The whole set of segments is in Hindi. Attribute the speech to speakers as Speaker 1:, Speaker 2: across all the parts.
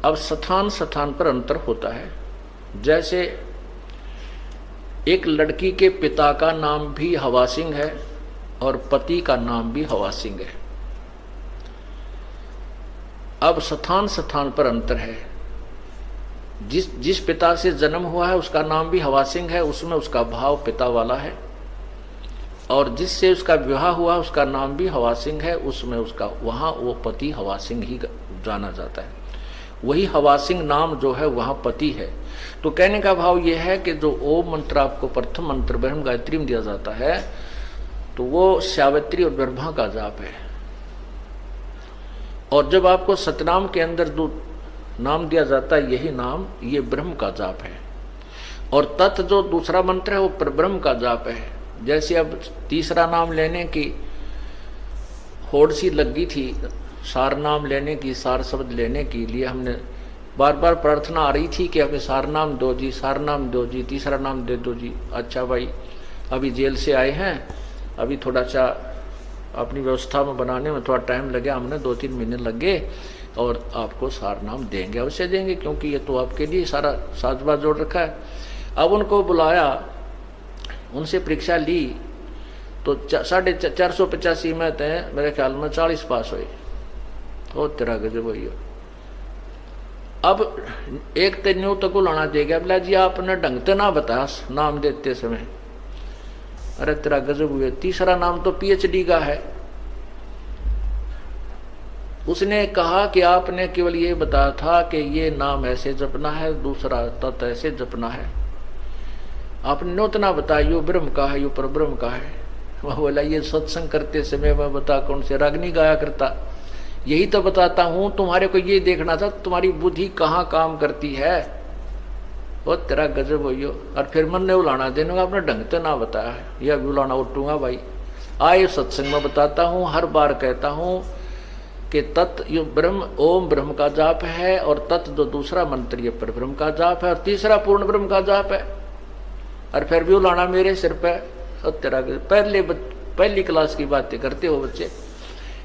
Speaker 1: अब स्थान स्थान पर अंतर होता है। जैसे एक लड़की के पिता का नाम भी हवा सिंह है और पति का नाम भी हवा सिंह है। अब स्थान स्थान पर अंतर है। जिस पिता से जन्म हुआ है उसका नाम भी हवा सिंह है, उसमें उसका भाव पिता वाला है, और जिससे उसका विवाह हुआ उसका नाम भी हवा सिंह है, उसमें उसका वहां वो पति हवा सिंह ही जाना जाता है। वही हवा सिंह नाम जो है वहां पति है। तो कहने का भाव यह है कि जो ओम मंत्र आपको प्रथम मंत्र ब्रह्म गायत्री में दिया जाता है तो वो सावित्री और ब्रह्मा का जाप है। और जब आपको सतनाम के अंदर जो नाम दिया जाता है यही नाम ये ब्रह्म का जाप है। और तत् जो दूसरा मंत्र है वो परब्रह्म का जाप है। जैसे अब तीसरा नाम लेने की होड़ सी लगी थी, सार नाम लेने की, सार शब्द लेने के लिए हमने बार बार प्रार्थना आ रही थी कि हमें सार नाम दो जी, सार नाम दो जी, तीसरा नाम दे दो जी। अच्छा भाई, अभी जेल से आए हैं, अभी थोड़ा सा अपनी व्यवस्था में बनाने में थोड़ा टाइम लगे, हमने 2-3 महीने लगे, और आपको सार नाम देंगे, अवश्य देंगे, क्योंकि ये तो आपके लिए सारा साजबाज जोड़ रखा है। अब उनको बुलाया, उनसे परीक्षा ली तो 485 में तय मेरे ख्याल में 40 पास हुए। ओ तेरा गजब हुई। अब एक तेन्यू तक लाना चाहिए, बोला जी आपने ढंग से ना बताया नाम देते समय। अरे तेरा गजब हुए, तीसरा नाम तो PhD का है। उसने कहा कि आपने केवल ये बताया था कि ये नाम ऐसे जपना है, दूसरा तत् ऐसे जपना है, आपने उतना बताया यो ब्रह्म का है, यो परब्रह्म का है। वह बोला ये सत्संग करते समय मैं बता कौन से रागनी गाया करता, यही तो बताता हूं, तुम्हारे को ये देखना था तुम्हारी बुद्धि कहाँ काम करती है। वो तेरा गजब हो। और फिर मन ने उलाना देने आपने ढंग तो ना बताया है, यह भी उलाना उठूंगा भाई। आए सत्संग में बताता हूँ, हर बार कहता हूँ कि तत् यो ब्रह्म ओम ब्रह्म का जाप है, और तत् जो दूसरा मंत्र ये पर ब्रह्म का जाप है, और तीसरा पूर्ण ब्रह्म का जाप है। और फिर भी उलाना मेरे सिर पे। और तेरा पहली क्लास की बातें करते हो बच्चे,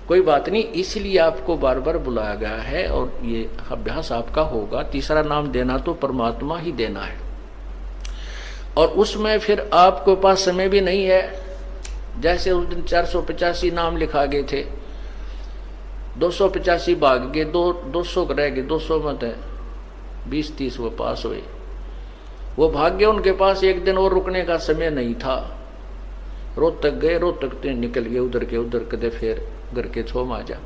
Speaker 1: कोई बात नहीं, इसलिए आपको बार बार बुलाया गया है और ये अभ्यास आपका होगा। तीसरा नाम देना तो परमात्मा ही देना है, और उसमें फिर आपके पास समय भी नहीं है। जैसे उस दिन 485 नाम लिखा गए थे, 285 भाग गए, 200 रह गए, 200 में थे 20-30 वो पास हुए, वो भाग्य उनके पास एक दिन और रुकने का समय नहीं था। रोहतक गए, रोहतक निकल गए उधर के उधर, कदे फिर घर के छो माजा।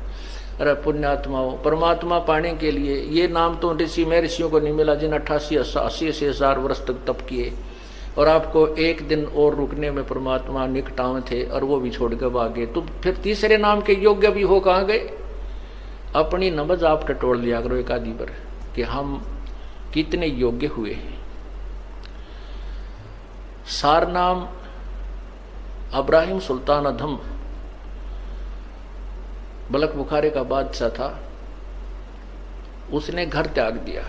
Speaker 1: अरे पुण्यात्माओं, परमात्मा पाने के लिए ये नाम तो ऋषि महर्षियों को नहीं मिला जिन 88-80 हजार वर्ष तक तप किए, और आपको एक दिन और रुकने में परमात्मा निकटाव थे और वो भी छोड़ के भागे। तो फिर तीसरे नाम के योग्य भी हो कहाँ गए? अपनी नमज आप टटोल लिया करो एक आदि पर कि हम कितने योग्य हुए हैं। सार नाम अब्राहिम सुल्तान अधम बलक बुखारे का बादशाह था, उसने घर त्याग दिया।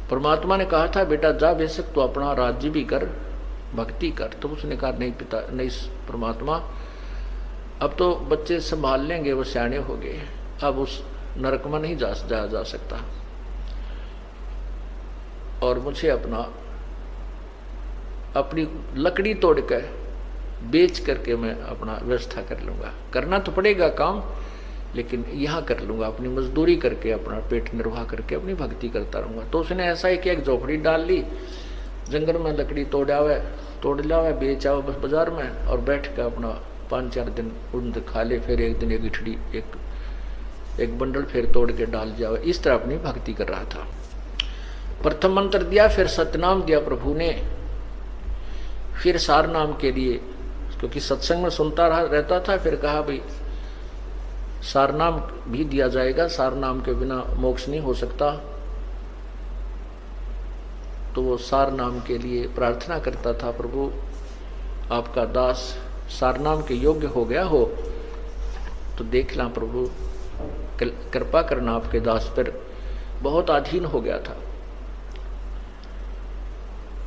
Speaker 1: परमात्मा ने कहा था बेटा जा बेशक तो अपना राज्य भी कर, भक्ति कर। तो उसने कहा नहीं पिता, नहीं परमात्मा, अब तो बच्चे संभाल लेंगे, वो सियाने हो गए, अब उस नरक में नहीं जा सकता, और मुझे अपनी लकड़ी तोड़ कर बेच करके मैं अपना व्यवस्था कर लूंगा। करना तो पड़ेगा काम, लेकिन यहाँ कर लूंगा, अपनी मजदूरी करके अपना पेट निर्वाह करके अपनी भक्ति करता रहूंगा। तो उसने ऐसा ही कि एक झोपड़ी डाल ली, जंगल में लकड़ी तोड़ लावे बेच आओ बस बाजार में, और बैठ कर अपना 5-4 दिन उन खा ले, फिर एक दिन एक इठड़ी एक बंडल फिर तोड़ के डाल जाओ। इस तरह अपनी भक्ति कर रहा था। प्रथम मंत्र दिया, फिर सतनाम दिया प्रभु ने, फिर सार नाम के लिए, क्योंकि सत्संग में सुनता रहता था, फिर कहा भाई सार नाम भी दिया जाएगा, सार नाम के बिना मोक्ष नहीं हो सकता। तो वो सार नाम के लिए प्रार्थना करता था, प्रभु आपका दास सार नाम के योग्य हो गया हो तो देख ला प्रभु, कृपा करना आपके दास पर, बहुत अधीन हो गया था।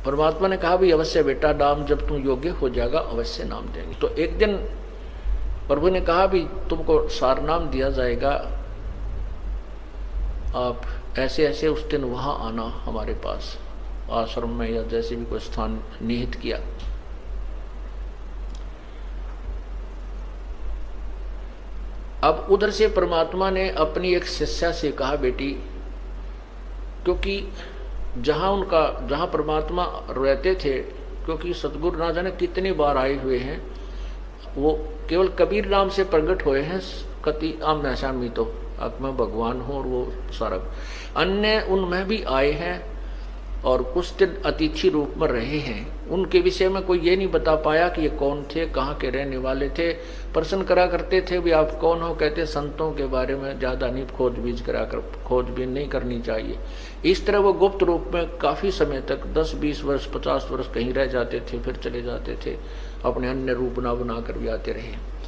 Speaker 1: परमात्मा ने कहा भी अवश्य बेटा, नाम जब तुम योग्य हो जाएगा अवश्य नाम देंगे। तो एक दिन प्रभु ने कहा भी तुमको सार नाम दिया जाएगा, आप ऐसे ऐसे उस दिन वहां आना हमारे पास आश्रम में या जैसे भी कोई स्थान निहित किया। अब उधर से परमात्मा ने अपनी एक शिष्या से कहा बेटी, क्योंकि जहां परमात्मा रहते थे, क्योंकि सतगुरु ना जाने कितनी बार आए हुए हैं, वो केवल कबीर नाम से प्रकट हुए हैं, कति आम्ना शामी तो अब मैं भगवान हूं और वो सारा अन्य उनमें भी आए हैं और कुछ दिन अतिथि रूप में रहे हैं। उनके विषय में कोई ये नहीं बता पाया कि ये कौन थे, कहाँ के रहने वाले थे। प्रश्न करा करते थे भी आप कौन हो, कहते संतों के बारे में ज्यादा नहीं खोजबीन नहीं करनी चाहिए। इस तरह वो गुप्त रूप में काफी समय तक 10, 20 वर्ष, 50 वर्ष कहीं रह जाते थे, फिर चले जाते थे, अपने अन्य रूप ना बनाकर भी आते रहे।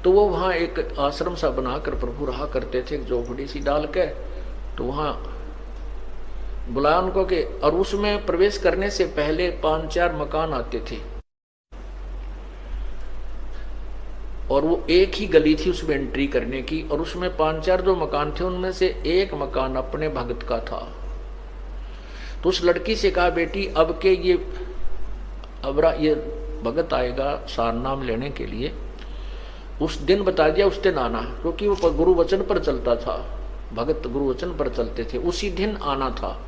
Speaker 1: तो वो वहाँ एक आश्रम सा बनाकर प्रभु रहा करते थे, एक झोपड़ी सी डाल के। तो वहाँ बुलाया उनको के, और उसमें प्रवेश करने से पहले 5-4 मकान आते थे और वो एक ही गली थी उसमें एंट्री करने की, और उसमें 5-4 जो मकान थे उनमें से एक मकान अपने भगत का था। तो उस लड़की से कहा बेटी, अब के ये भगत आएगा सार नाम लेने के लिए, उस दिन बता दिया, उस दिन आना, क्योंकि वो गुरु वचन पर चलता था, भगत गुरु वचन पर चलते थे, उसी दिन आना था।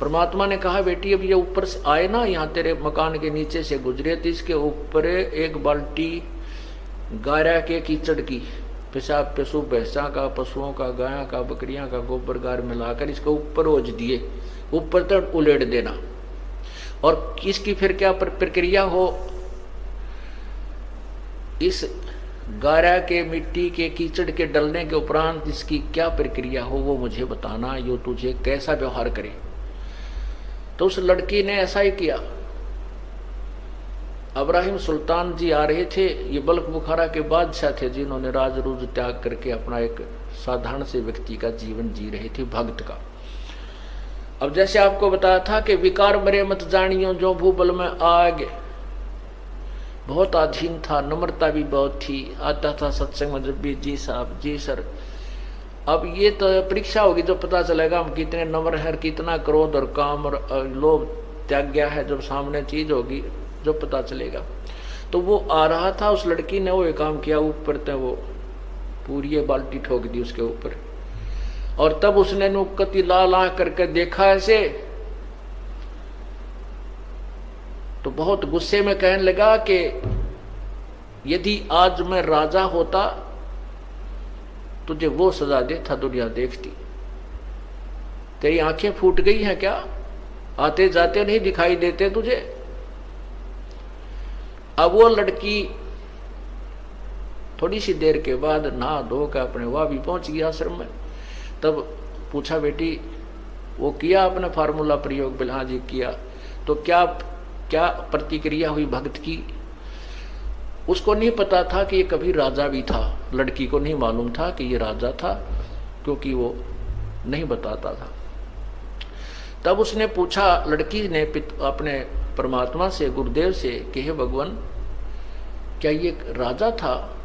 Speaker 1: परमात्मा ने कहा बेटी, अब ये ऊपर से आए ना, यहाँ तेरे मकान के नीचे से गुजरे, तो इसके ऊपर एक बाल्टी गारा के कीचड़ की, पेशाब पशु भैंसा का, पशुओं का, गायों का, बकरियां का गोबर गार मिलाकर इसके ऊपर ओझ दिए, ऊपर तक उलेट देना। और इसकी फिर क्या प्रक्रिया हो, इस गारा के मिट्टी के कीचड़ के डलने के उपरांत इसकी क्या प्रक्रिया हो वो मुझे बताना, यो तुझे कैसा व्यवहार करे। तो उस लड़की ने ऐसा ही किया। इब्राहिम सुल्तान जी आ रहे थे, ये बल्ख बुखारा के बादशाह थे, जिन्होंने राज रूज त्याग करके अपना एक साधारण से व्यक्ति का जीवन जी रहे थे, भक्त का। अब जैसे आपको बताया था कि विकार मरे मत जानियो, जो भूबल में आग, बहुत अधीन था, नम्रता भी बहुत थी, आता था सत्संग में जब भी जी साहब जी सर। अब ये तो परीक्षा होगी, जब पता चलेगा हम कितने नम्र हैं, कितना क्रोध और काम और लोभ त्याग गया है, जब सामने चीज होगी जो पता चलेगा। तो वो आ रहा था, उस लड़की ने वो एक काम किया, ऊपर तक वो पूरी बाल्टी ठोक दी उसके ऊपर, और तब उसने नुक्कती ला ला करके देखा ऐसे, तो बहुत गुस्से में कहने लगा कि यदि आज मैं राजा होता तुझे वो सजा देता दुनिया देखती। तेरी आंखें फूट गई हैं क्या, आते जाते नहीं दिखाई देते तुझे। अब वो लड़की थोड़ी सी देर के बाद नहा धो कर अपने वहां भी पहुंच गई आश्रम में। तब पूछा बेटी, वो किया आपने फार्मूला प्रयोग? बिल हाँ जी किया। तो क्या क्या प्रतिक्रिया हुई भक्त की? उसको नहीं पता था कि ये कभी राजा भी था, लड़की को नहीं मालूम था कि ये राजा था, क्योंकि वो नहीं बताता था। तब उसने पूछा, लड़की ने अपने परमात्मा से, गुरुदेव से, कि हे भगवान क्या ये राजा था?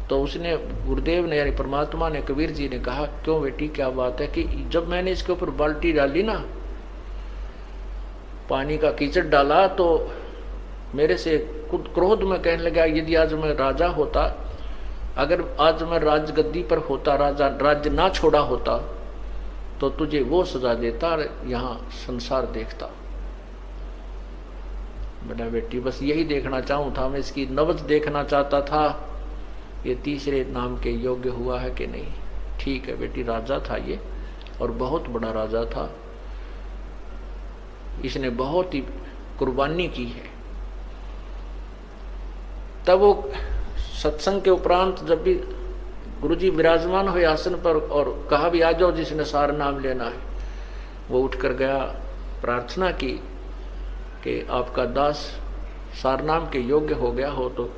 Speaker 1: तो उसने, गुरुदेव ने यानी परमात्मा ने, कबीर जी ने कहा, क्यों बेटी क्या बात है? कि जब मैंने इसके ऊपर बाल्टी डाली ना, पानी का कीचड़ डाला, तो मेरे से खुद क्रोध में कहने लगा, यदि आज मैं राजा होता, अगर आज मैं राजगद्दी पर होता, राज्य ना छोड़ा होता, तो तुझे वो सजा देता, यहाँ संसार देखता। बेटा बेटी बस यही देखना चाहूं था मैं, इसकी नब्ज देखना चाहता था, ये तीसरे नाम के योग्य हुआ है कि नहीं। ठीक है बेटी, राजा था ये, और बहुत बड़ा राजा था, इसने बहुत ही कुर्बानी की है। तब वो सत्संग के उपरांत जब भी गुरुजी विराजमान हुए आसन पर और कहा भी आ जाओ जिसने सार नाम लेना है, वो उठकर गया, प्रार्थना की कि आपका दास सार नाम के योग्य हो गया हो तो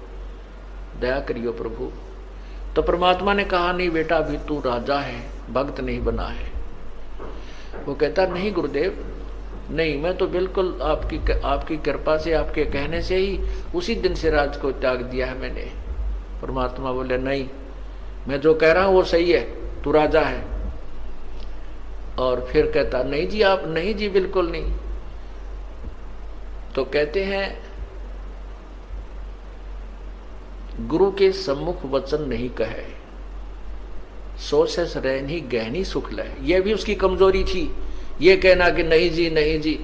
Speaker 1: दया करियो प्रभु। तो परमात्मा ने कहा, नहीं बेटा अभी तू राजा है, भक्त नहीं बना है। वो कहता, नहीं गुरुदेव नहीं, मैं तो बिल्कुल आपकी कृपा से, आपके कहने से ही उसी दिन से राज को त्याग दिया है मैंने। परमात्मा बोले नहीं, मैं जो कह रहा हूं वो सही है, तू राजा है। और फिर कहता नहीं जी आप, नहीं जी बिल्कुल नहीं। तो कहते हैं गुरु के सम्मुख वचन नहीं कहे, सो से रहनी गहनी सुख लय। यह भी उसकी कमजोरी थी, ये कहना कि नहीं जी नहीं जी,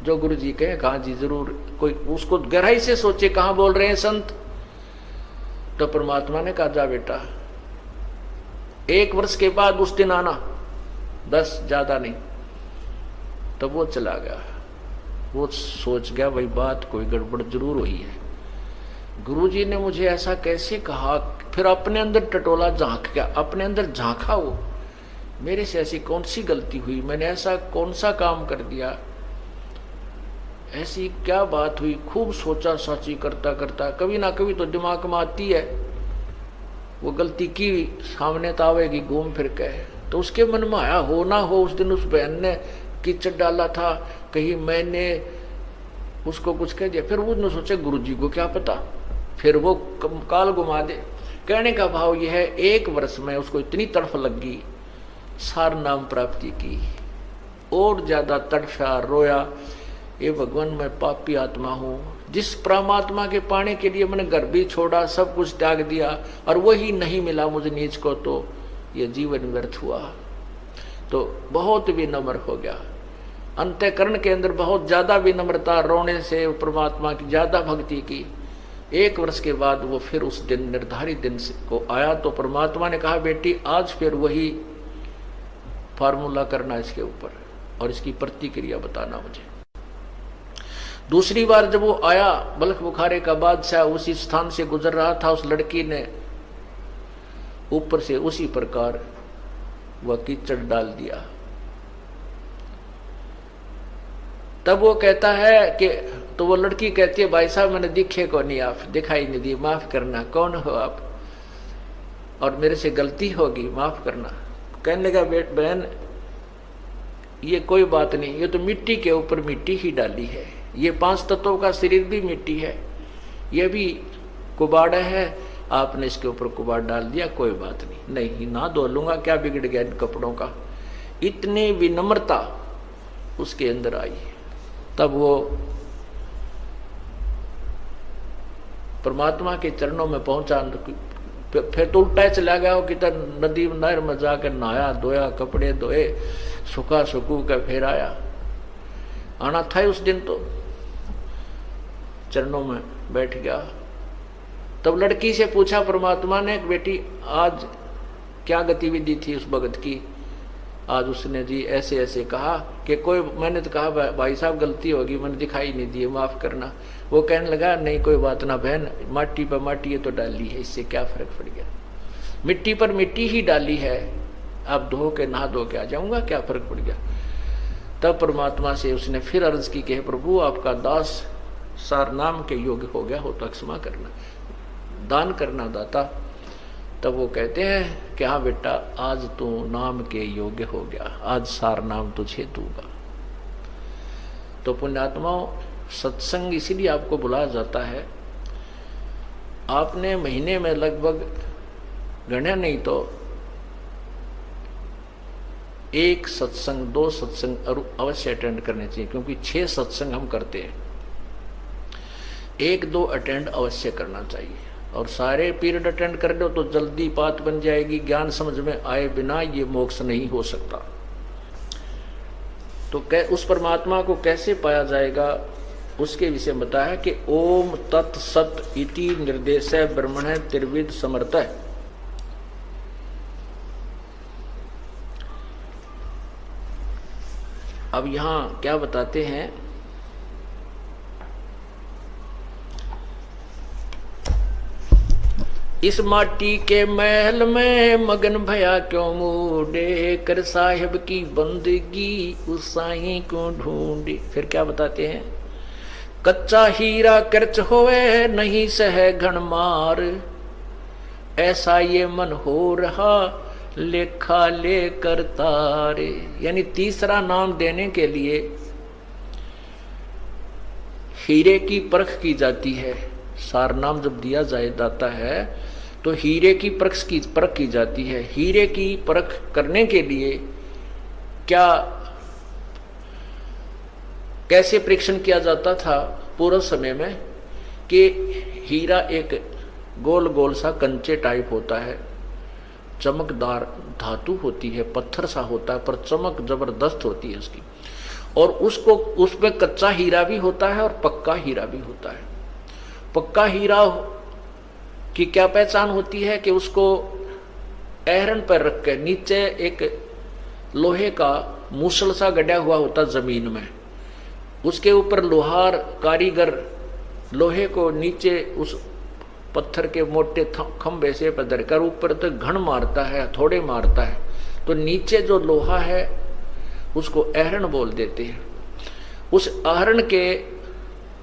Speaker 1: जो गुरु जी कहे कहा जी जरूर, कोई उसको गहराई से सोचे कहां बोल रहे हैं संत। तो परमात्मा ने कहा जा बेटा, 1 वर्ष के बाद उस दिन आना, 10 ज्यादा नहीं। तब वो चला गया। वो सोच गया भाई बात कोई गड़बड़ जरूर हुई है, गुरुजी ने मुझे ऐसा कैसे कहा। फिर अपने अंदर टटोला, झांक गया, अपने अंदर झांका वो, मेरे से ऐसी कौन सी गलती हुई, मैंने ऐसा कौन सा काम कर दिया, ऐसी क्या बात हुई। खूब सोचा साची करता करता, कभी ना कभी तो दिमाग में आती है वो गलती की, सामने तो आवेगी घूम फिर के। तो उसके मन में आया हो ना हो उस दिन उस बहन ने कीचड़ डाला था, कहीं मैंने उसको कुछ कह दिया। फिर उसने सोचा गुरुजी को क्या पता, फिर वो काल घुमा दे। कहने का भाव यह है, 1 वर्ष में उसको इतनी तड़फ लगी, सार नाम प्राप्ति की, और ज्यादा तड़फा, रोया, ये भगवान मैं पापी आत्मा हूं, जिस परमात्मा के पाने के लिए मैंने घर भी छोड़ा, सब कुछ त्याग दिया, और वही नहीं मिला मुझे नीच को, तो ये जीवन व्यर्थ हुआ। तो बहुत विनम्र हो गया, अंतःकरण के अंदर बहुत ज्यादा विनम्रता, रोने से परमात्मा की ज्यादा भक्ति की। 1 वर्ष के बाद वो फिर उस दिन निर्धारित दिन को आया। तो परमात्मा ने कहा बेटी आज फिर वही फार्मूला करना इसके ऊपर, और इसकी प्रतिक्रिया बताना मुझे। दूसरी बार जब वो आया, बल्ख बुखारे का बादशाह उसी स्थान से गुजर रहा था, उस लड़की ने ऊपर से उसी प्रकार वह कीचड़ डाल दिया। तब वो कहता है कि, तो वो लड़की कहती है भाई साहब मैंने दिखे को नहीं, आप दिखाई नहीं दी, माफ करना, कौन हो आप, और मेरे से गलती होगी, माफ करना। कहने लगा बहन ये कोई बात नहीं, ये तो मिट्टी के ऊपर मिट्टी ही डाली है, ये 5 तत्वों का शरीर भी मिट्टी है, ये भी कुबाड़ा है, आपने इसके ऊपर कुबाड़ डाल दिया, कोई बात नहीं, नहीं ना धो लूंगा, क्या बिगड़ गया इन कपड़ों का। इतनी विनम्रता उसके अंदर आई। तब वो परमात्मा के चरणों में पहुंचा। फिर तो उल्टा चला गया, कि नदी नहर में जाकर नहाया धोया, कपड़े धोए, सुखा सुकू का फिर आया। आना था उस दिन, तो चरणों में बैठ गया। तब लड़की से पूछा परमात्मा ने, बेटी आज क्या गतिविधि थी उस भगत की। आज उसने जी ऐसे ऐसे कहा कि कोई, मैंने तो कहा भाई साहब गलती होगी, मैंने दिखाई नहीं दी, माफ करना। वो कहने लगा नहीं कोई बात ना बहन, माटी पर माटी ये तो डाली है, इससे क्या फर्क पड़ गया, मिट्टी पर मिट्टी ही डाली है, अब धो के नहा धो के आ जाऊंगा, क्या फर्क पड़ गया। तब परमात्मा से उसने फिर अर्ज की कि प्रभु आपका दास सार नाम के योग्य हो गया हो तो क्षमा करना, दान करना दाता। तब वो कहते हैं कि हाँ बेटा आज तू नाम के योग्य हो गया, आज सार नाम तुझे दूंगा। तो पुण्यात्माओं सत्संग इसीलिए आपको बुलाया जाता है। आपने महीने में लगभग गणना नहीं तो 1 सत्संग 2 सत्संग अवश्य अटेंड करने चाहिए, क्योंकि 6 सत्संग हम करते हैं, 1-2 अटेंड अवश्य करना चाहिए। और सारे पीरियड अटेंड कर लो तो जल्दी बात बन जाएगी, ज्ञान समझ में आए बिना ये मोक्ष नहीं हो सकता। तो उस परमात्मा को कैसे पाया जाएगा उसके विषय में बताया कि ओम तत् सत इति निर्देश ब्रह्मण त्रिविध समर्थ। अब यहां क्या बताते हैं, इस माटी के महल में मगन भया क्यों मूडे, कर साहिब की बंदगी उस साईं को ढूंढे। फिर क्या बताते हैं, कच्चा हीरा कर्च होवे नहीं सह घन मार, ऐसा ये मन हो रहा लेखा लेकर तारे। यानी तीसरा नाम देने के लिए हीरे की परख की जाती है। सार नाम जब दिया जाता है तो हीरे की परख की जाती है। हीरे की परख करने के लिए क्या कैसे परीक्षण किया जाता था पूर्व समय में कि हीरा एक गोल गोल सा कंचे टाइप होता है, चमकदार धातु होती है, पत्थर सा होता है पर चमक जबरदस्त होती है उसकी, और उसको उसमें कच्चा हीरा भी होता है और पक्का हीरा भी होता है। पक्का हीरा की क्या पहचान होती है कि उसको ऐरन पर रख के नीचे एक लोहे का मूसल सा गड़ा हुआ होता जमीन में, उसके ऊपर लोहार कारीगर लोहे को नीचे उस पत्थर के मोटे खंभे से पधर कर ऊपर तक घण मारता है, थोड़े मारता है, तो नीचे जो लोहा है उसको ऐरन बोल देते हैं। उस आहरण के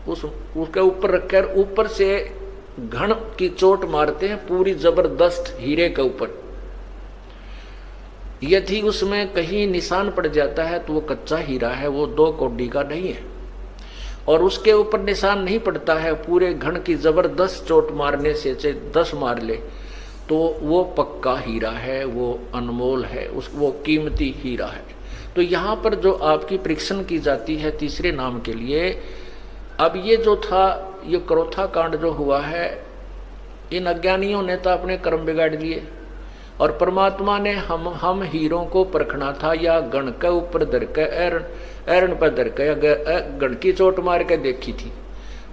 Speaker 1: उसके ऊपर रखकर ऊपर से घण की चोट मारते हैं पूरी जबरदस्त हीरे के ऊपर। यदि उसमें कहीं निशान पड़ जाता है तो वो कच्चा हीरा है, वो 2 कौड़ी का नहीं है। और उसके ऊपर निशान नहीं पड़ता है, पूरे घण की जबरदस्त चोट मारने से 10 मार ले तो वो पक्का हीरा है, वो अनमोल है, वो कीमती हीरा है। तो यहाँ पर जो आपकी परीक्षण की जाती है तीसरे नाम के लिए, अब ये जो था ये क्रोथा कांड जो हुआ है, इन अज्ञानियों ने तो अपने कर्म बिगाड़ दिए और परमात्मा ने हम हीरों को परखना था या गण के ऊपर धर के ऐरन पर धर के गण की चोट मार के देखी थी।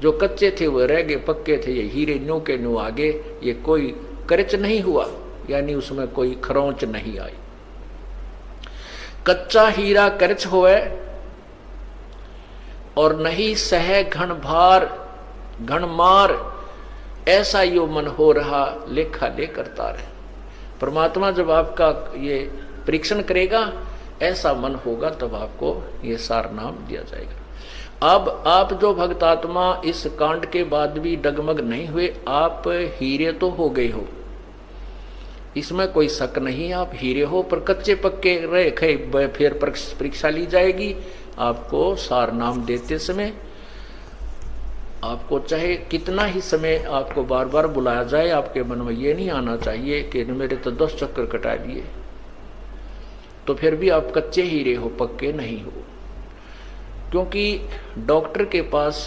Speaker 1: जो कच्चे थे वो रह गए, पक्के थे ये हीरे न्यू के न्यू आगे, ये कोई करच नहीं हुआ, यानी उसमें कोई खरोंच नहीं आई। कच्चा हीरा करच होए और नहीं सह घन भार घन मार, ऐसा यो मन हो रहा लेखा ले करता रहे। परमात्मा जब आपका ये परीक्षण करेगा ऐसा मन होगा तब आपको ये सार नाम दिया जाएगा। अब आप जो भक्तात्मा इस कांड के बाद भी डगमग नहीं हुए, आप हीरे तो हो गए हो, इसमें कोई शक नहीं, आप हीरे हो, पर कच्चे पक्के रहे फिर परीक्षा ली जाएगी। आपको सार नाम देते समय आपको चाहे कितना ही समय आपको बार बार बुलाया जाए, आपके मन में ये नहीं आना चाहिए कि मेरे तो 10 चक्कर कटा दिए, तो फिर भी आप कच्चे हीरे हो, पक्के नहीं हो। क्योंकि डॉक्टर के पास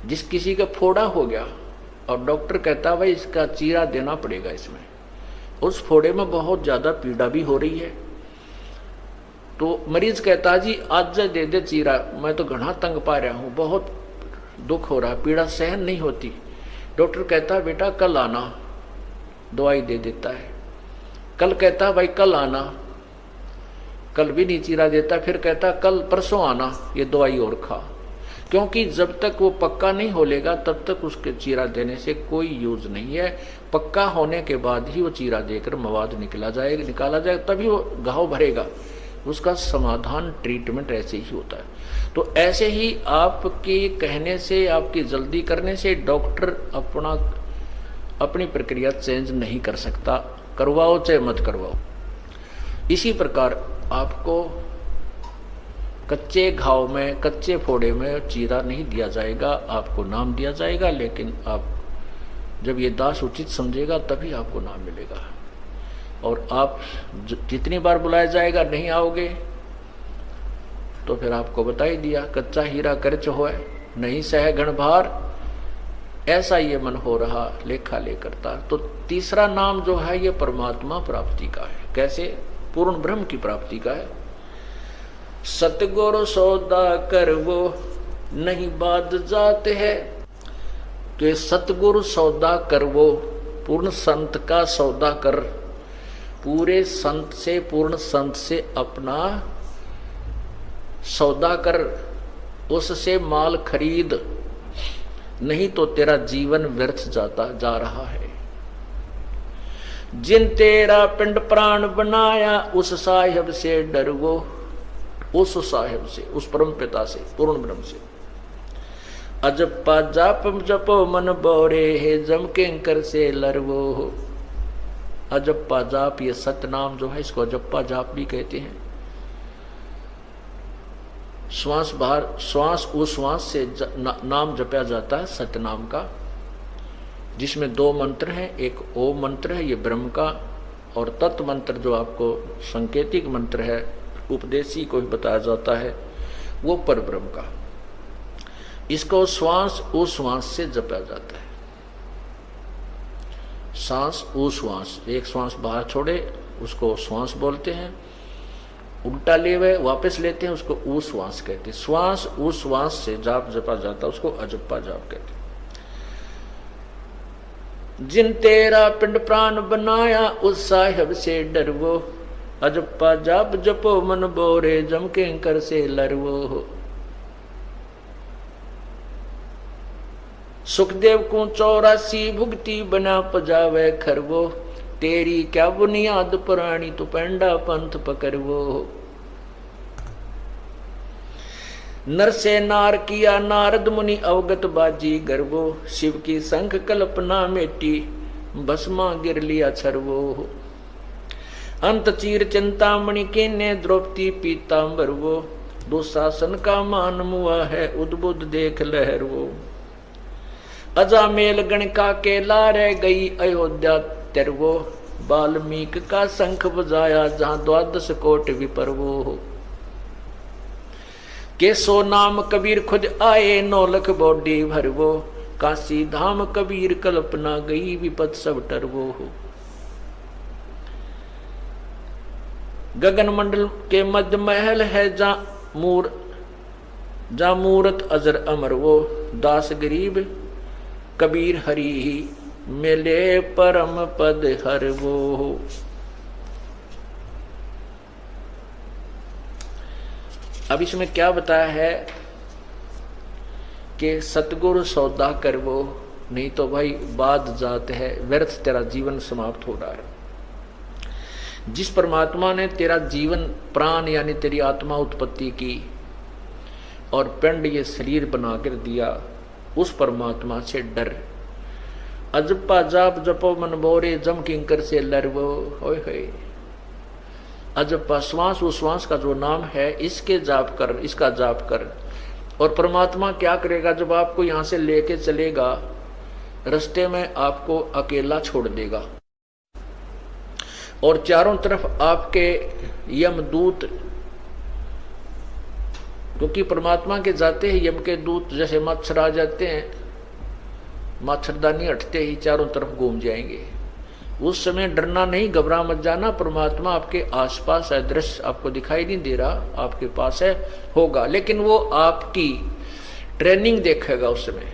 Speaker 1: जिस किसी का फोड़ा हो गया और डॉक्टर कहता भाई इसका चीरा देना पड़ेगा, इसमें उस फोड़े में बहुत ज्यादा पीड़ा भी हो रही है, तो मरीज कहता जी आज दे दे चीरा, मैं तो घना तंग पा रहा हूं, बहुत दुख हो रहा, पीड़ा सहन नहीं होती। डॉक्टर कहता बेटा कल आना, दवाई दे देता है। कल कहता भाई कल आना, कल भी नहीं चीरा देता, फिर कहता कल परसों आना, ये दवाई और खा। क्योंकि जब तक वो पक्का नहीं हो लेगा तब तक उसके चीरा देने से कोई यूज नहीं है। पक्का होने के बाद ही वो चीरा देकर मवाद निकाला जाएगा, तभी वो घाव भरेगा, उसका समाधान ट्रीटमेंट ऐसे ही होता है। तो ऐसे ही आपके कहने से, आपकी जल्दी करने से डॉक्टर अपनी प्रक्रिया चेंज नहीं कर सकता, करवाओ चाहे मत करवाओ। इसी प्रकार आपको कच्चे घाव में, कच्चे फोड़े में चीरा नहीं दिया जाएगा, आपको नाम दिया जाएगा। लेकिन आप जब ये दास उचित समझेगा तभी आपको नाम मिलेगा। और आप जितनी बार बुलाया जाएगा नहीं आओगे तो फिर आपको बता ही दिया, कच्चा हीरा करच होए नहीं सह घन भार, ऐसा ये मन हो रहा लेखा ले करता। तो तीसरा नाम जो है ये परमात्मा प्राप्ति का है। कैसे? पूर्ण ब्रह्म की प्राप्ति का है। सतगुरु सौदा कर वो नहीं बाद जाते है, तो सतगुरु सौदा कर वो, पूर्ण संत का सौदा कर, पूरे संत से, पूर्ण संत से अपना सौदा कर, उससे माल खरीद, नहीं तो तेरा जीवन व्यर्थ जाता जा रहा है। जिन तेरा पिंड प्राण बनाया उस साहिब से डर वो, उस साहिब से, उस परम पिता से, पूर्ण ब्रह्म से। अजप्पा जाप जपो मन बोरे है, जम किंकर से लरवो। अजप्पा जाप, ये सतनाम जो है इसको अजप्पा जाप भी कहते हैं। श्वास बाहर, श्वास उश्वास से नाम जपया जाता है सतनाम का, जिसमें 2 मंत्र हैं। एक ओम मंत्र है, ये ब्रह्म का, और तत्व मंत्र जो आपको संकेतिक मंत्र है, उपदेशी को भी बताया जाता है, वो पर ब्रह्म का। इसको श्वास उश्वास से जपया जाता है। सांस उश्वास, एक श्वास बाहर छोड़े उसको श्वास बोलते हैं, उल्टा ले हुए वापस लेते हैं उसको उश्वास कहते हैं। श्वास उश्वास से जाप जपा जाता है, उसको अजप्पा जाप कहते हैं। जिन तेरा पिंड प्राण बनाया उस साहिब से डरवो, अजप्पा जाप जपो मन बोरे जम के कर से लरवो। सुखदेव को 84 भुगती बना पजावे खरवो, तेरी क्या बुनियाद पुरानी तू पेंडा पंथ पकड़वो। नर से नार किया नारद मुनि अवगत बाजी गर्वो, शिव की संख कल्पना मेटी भस्मा गिर लिया छरवो। अंत चीर चिंतामणि के ने द्रौपदी पीतांबर वो, दुशासन का मान मुआ है उद्बुद्ध देख लहरवो। अजामेल गणका के लारे गई अयोध्या तेरवो, वाल्मीकि का शंख बजाया जहां 12 कोट विपरवो। केसो नाम कबीर खुद आए 9 लाख बॉडी भरवो, काशी धाम कबीर कल्पना गई विपद सब टरवो। गगन मंडल के मध्य महल है जा मूरत अजर अमर वो, दास गरीब कबीर हरि ही मिले परम पद हर वो। अब इसमें क्या बताया है कि सतगुरु सौदा कर वो, नहीं तो भाई बाद जात है, व्यर्थ तेरा जीवन समाप्त हो रहा है। जिस परमात्मा ने तेरा जीवन प्राण यानी तेरी आत्मा उत्पत्ति की और पिंड ये शरीर बनाकर दिया, उस परमात्मा से डर। अजप्पा जाप जपो मन बोरे जम किंकर से लरवो। होय होय, अजप्पा श्वास उश्वास का जो नाम है इसके जाप कर, इसका जाप कर। और परमात्मा क्या करेगा, जब आपको यहां से लेके चलेगा रास्ते में आपको अकेला छोड़ देगा और चारों तरफ आपके यमदूत, क्योंकि परमात्मा के जाते ही यम के दूत जैसे मच्छर आ जाते हैं, मच्छरदानी हटते ही चारों तरफ घूम जाएंगे। उस समय डरना नहीं, घबरा मत जाना, परमात्मा आपके आसपास है, दृश्य आपको दिखाई नहीं दे रहा, आपके पास है, होगा, लेकिन वो आपकी ट्रेनिंग देखेगा। उस समय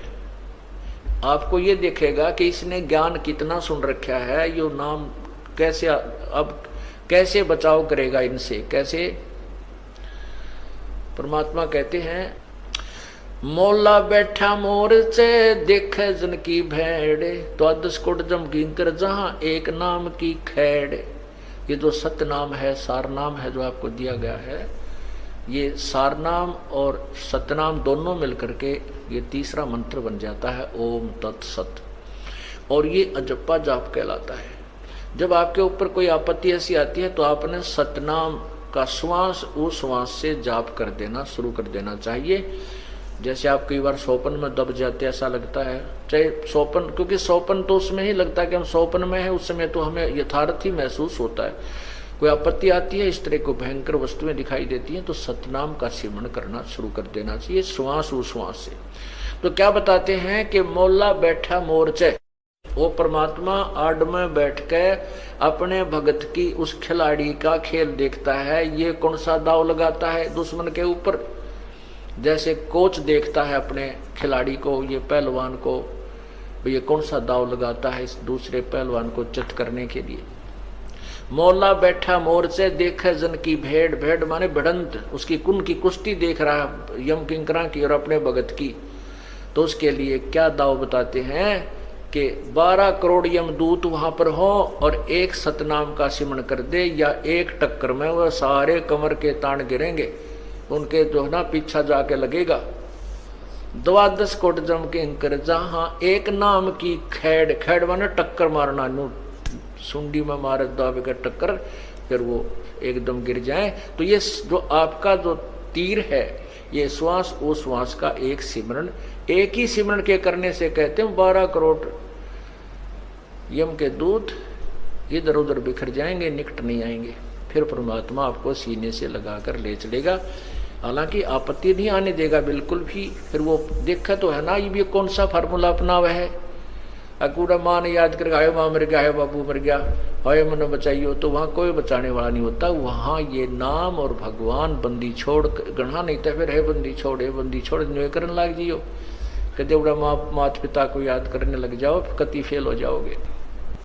Speaker 1: आपको ये देखेगा कि इसने ज्ञान कितना सुन रखा है, यो नाम कैसे, अब कैसे बचाव करेगा इनसे, कैसे। परमात्मा कहते हैं, मोला बैठा मोर से देखे जन की भेड़, तो अदस्कोट जम गिंकर जहां एक नाम की खैड़। ये जो सत्य नाम है, सार नाम है जो आपको दिया गया है, ये सार नाम और सतनाम दोनों मिलकर के ये तीसरा मंत्र बन जाता है, ओम तत्सत। और ये अजप्पा जाप कहलाता है। जब आपके ऊपर कोई आपत्ति ऐसी आती है तो आपने सतनाम का श्वास उश्वास से जाप कर देना शुरू कर देना चाहिए। जैसे आप कई बार सोपन में दब जाते, ऐसा लगता है, चाहे सोपन, क्योंकि सोपन तो उसमें ही लगता है कि हम सोपन में हैं, उस समय तो हमें यथार्थ ही महसूस होता है। कोई आपत्ति आती है, इस तरह को भयंकर वस्तुएं दिखाई देती हैं, तो सतनाम का सिमरण करना शुरू कर देना चाहिए श्वास उश्वास से। तो क्या बताते हैं कि मोला बैठा मोर्चे, वो परमात्मा आड़ में बैठ के अपने भगत की उस खिलाड़ी का खेल देखता है, ये कौन सा दाव लगाता है दुश्मन के ऊपर। जैसे कोच देखता है अपने खिलाड़ी को, ये पहलवान को, ये कौन सा दाव लगाता है इस दूसरे पहलवान को चित करने के लिए। मौला बैठा मोर्चे देखे जन की भेड़, भेड़ माने भिड़ंत, उसकी कुन की कुश्ती देख रहा है यम किंकरा की और अपने भगत की। तो उसके लिए क्या दाव बताते हैं कि 12 करोड़ यमदूत वहां पर हो और एक सतनाम का सिमरण कर दे, या एक टक्कर में वह सारे कमर के तान गिरेंगे, उनके जो है ना पीछा जाके लगेगा। 12 कोट जम के इंकर जहां एक नाम की खैड़, खैड़ माने टक्कर मारना, सुंडी में मारे दावे का टक्कर, फिर वो एकदम गिर जाए। तो ये जो आपका जो तीर है, ये श्वास वो श्वास का एक सिमरण, एक ही सिमरण के करने से कहते हैं 12 करोड़ यम के दूत इधर उधर बिखर जाएंगे, निकट नहीं आएंगे। फिर परमात्मा आपको सीने से लगाकर ले चलेगा, हालांकि आपत्ति नहीं आने देगा बिल्कुल भी। फिर वो देखा तो है ना, ये भी कौन सा फार्मूला अपना हुआ है, अकूड़ा माँ ने याद कर आयो माँ मर गया है, बाबू मर गया, हाय मन बचाइयो, तो वहाँ कोई बचाने वाला नहीं होता। वहाँ ये नाम और भगवान बंदी छोड़ गढ़ा, नहीं तो फिर है बंदी छोड़ न्योय करने लग जियो, कहते उड़ा माँ माता पिता को याद करने लग जाओ, कति फेल हो जाओगे।